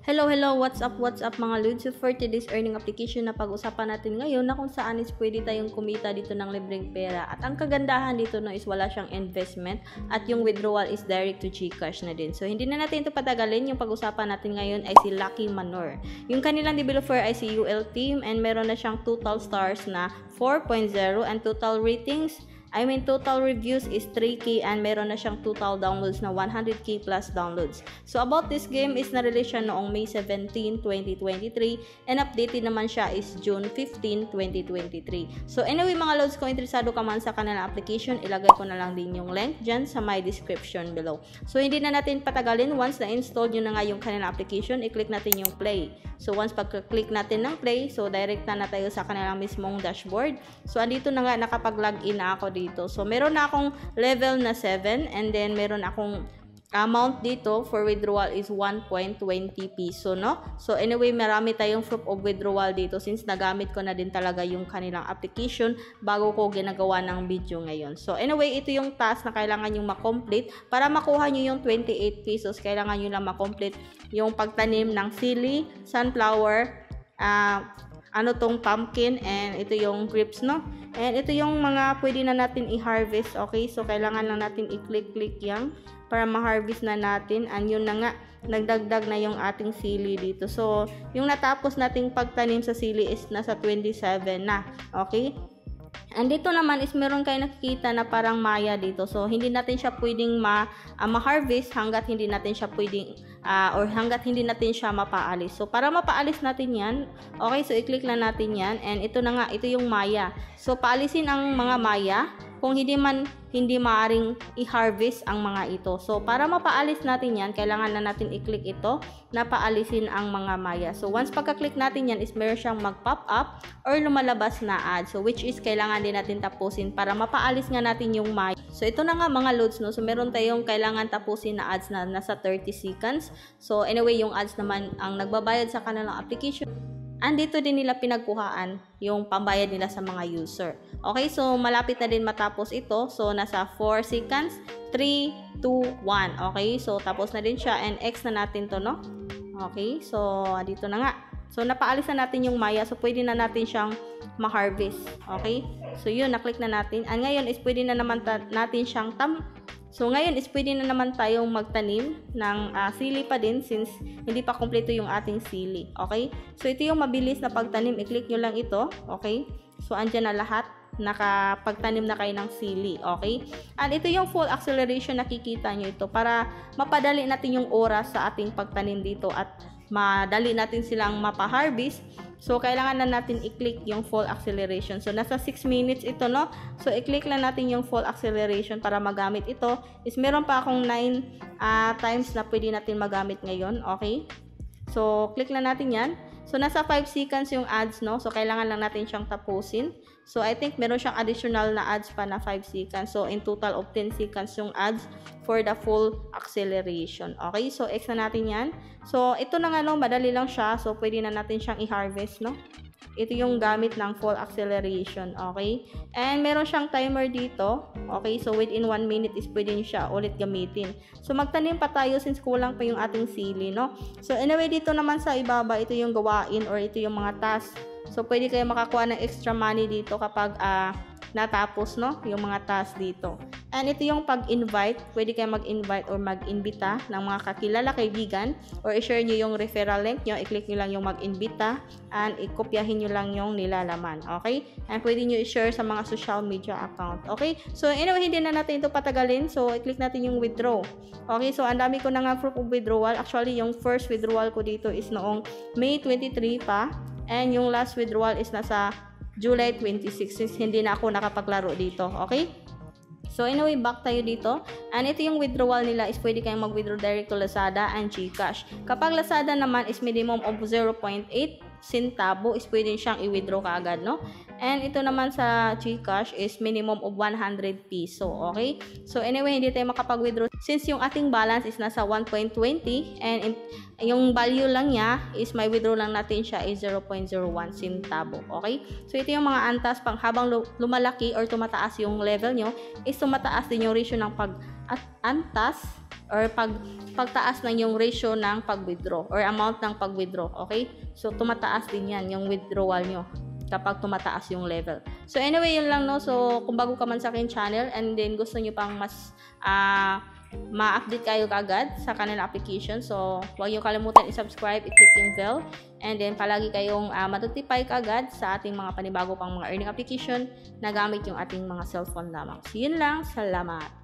Hello, what's up mga Lods? So for today's earning application na pag-usapan natin ngayon na kung saan is pwede tayong kumita dito ng libreng pera. At ang kagandahan dito no is wala siyang investment at yung withdrawal is direct to GCash na din. So hindi na natin ito patagalin. Yung pag-usapan natin ngayon ay si Lucky Manor. Yung kanilang developer ay si UL Team and meron na siyang total stars na 4.0 and total reviews is 3K and meron na siyang total downloads na 100K plus downloads. So about this game is na-release siya noong May 17, 2023 and updated naman siya is June 15, 2023. So anyway mga loads, kung interesado ka man sa kanilang application, ilagay ko na lang din yung link dyan sa my description below. So hindi na natin patagalin, once na-install nyo na nga yung kanilang application, i-click natin yung play. So once pag-click natin ng play, so direct na tayo sa kanilang mismong dashboard. So andito na nga, nakapag-login na ako dito. So meron na akong level na 7 and then meron akong amount dito for withdrawal is 1.20 piso, no? So anyway, marami tayong proof of withdrawal dito since nagamit ko na din talaga yung kanilang application bago ko ginagawa ng video ngayon. So anyway, ito yung task na kailangan nyo makomplete para makuha nyo yung 28 pesos. Kailangan nyo lang makomplete yung pagtanim ng sili, sunflower, pumpkin, and ito yung grapes, no? And ito yung mga pwede na natin i-harvest, okay? So kailangan lang natin i-click yan para ma-harvest na natin. And yun na nga, nagdagdag na yung ating sili dito. So yung natapos nating pagtanim sa sili is nasa 27 na, okay? And dito naman is meron kayo nakikita na parang maya dito. So hindi natin siya pwedeng ma-harvest hanggat hindi natin siya pwedeng hanggat hindi natin siya mapaalis. So para mapaalis natin yan, okay, so i-click lang natin yan. And ito na nga, ito yung maya. So paalisin ang mga maya kung hindi maaring i-harvest ang mga ito. So para mapaalis natin yan, kailangan na natin i-click ito na paalisin ang mga maya. So once pagka-click natin yan is meron siyang mag-pop up or lumalabas na ad. So which is kailangan din natin tapusin para mapaalis nga natin yung maya. So ito na nga mga loads, no. So meron tayong kailangan tapusin na ads na nasa 30 seconds. So anyway, yung ads naman ang nagbabayad sa kanilang application. And dito din nila pinagkuhaan yung pambayad nila sa mga user. Okay, so malapit na din matapos ito. So nasa 4 seconds, 3, 2, 1. Okay, so tapos na din siya and X na natin to, no? Okay, so dito na nga. So napaalis na natin yung maya, so pwede na natin siyang ma-harvest. Okay, so yun, na-click na natin. And ngayon is pwede na naman natin siyang pwede na naman tayong magtanim ng sili pa din since hindi pa kumpleto yung ating sili. Okay? So, ito yung mabilis na pagtanim. I-click nyo lang ito. Okay? So, andyan na lahat. Nakapagtanim na kayo ng sili. Okay? And ito yung full acceleration, nakikita nyo ito para mapadali natin yung oras sa ating pagtanim dito at madali natin silang mapa-harvest. So, kailangan na natin i-click yung full acceleration. So, nasa 6 minutes ito, no? So, i-click lang natin yung full acceleration para magamit ito. Is meron pa akong 9 times na pwede natin magamit ngayon. Okay? So, click lang natin yan. So, nasa 5 seconds yung ads, no? So, kailangan lang natin siyang tapusin. So, I think meron siyang additional na ads pa na 5 seconds. So, in total of 10 seconds yung ads for the full acceleration. Okay? So, X na natin yan. So, ito na nga, no? Madali lang siya. So, pwede na natin siyang i-harvest, no? Ito yung gamit ng full acceleration. Okay? And meron siyang timer dito. Okay? So, within 1 minute is pwede nyo siya ulit gamitin. So, magtanim pa tayo since kulang pa yung ating sili, no? So, anyway, dito naman sa ibaba, ito yung gawain or ito yung mga tasks. So, pwede kayo makakuha ng extra money dito kapag natapos, no? Yung mga tasks dito. And ito yung pag-invite. Pwede kayo mag-invite or mag-invita ng mga kakilala, kaibigan, or i-share nyo yung referral link nyo. I-click nyo lang yung mag-invita and i-kopyahin nyo lang yung nilalaman. Okay? And pwede nyo i-share sa mga social media account. Okay? So, anyway, hindi na natin ito patagalin. So, i-click natin yung withdraw. Okay? So, ang dami ko na nga proof of withdrawal. Actually, yung first withdrawal ko dito is noong May 23 pa. And yung last withdrawal is nasa July 26 since hindi na ako nakapaglaro dito. Okay? So, anyway, back tayo dito. And ito yung withdrawal nila is pwede kayong mag-withdraw direct to Lazada and GCash. Kapag Lazada naman is minimum of 0.8 centavo is pwede siyang i-withdraw kaagad, no? And ito naman sa GCash is minimum of 100 piso, okay? So anyway, hindi tayo makapag-withdraw since yung ating balance is nasa 1.20 and yung value lang niya is may withdraw lang natin siya is 0.01 centavo, okay? So ito yung mga antas pang habang lumalaki or tumataas yung level nyo is tumataas din yung ratio ng pag-antas or pagtaas ng yung ratio ng pag-withdraw or amount ng pag-withdraw, okay? So tumataas din yan yung withdrawal nyo kapag tumataas yung level. So anyway, yun lang, no. So kung bago ka man sa akin channel and then gusto nyo pang mas ma-update kayo agad sa kanilang application, so huwag nyo kalimutan i-subscribe, i-click yung bell, and then palagi kayong matotify agad sa ating mga panibago pang mga earning application na gamit yung ating mga cellphone lamang. So yun lang, salamat!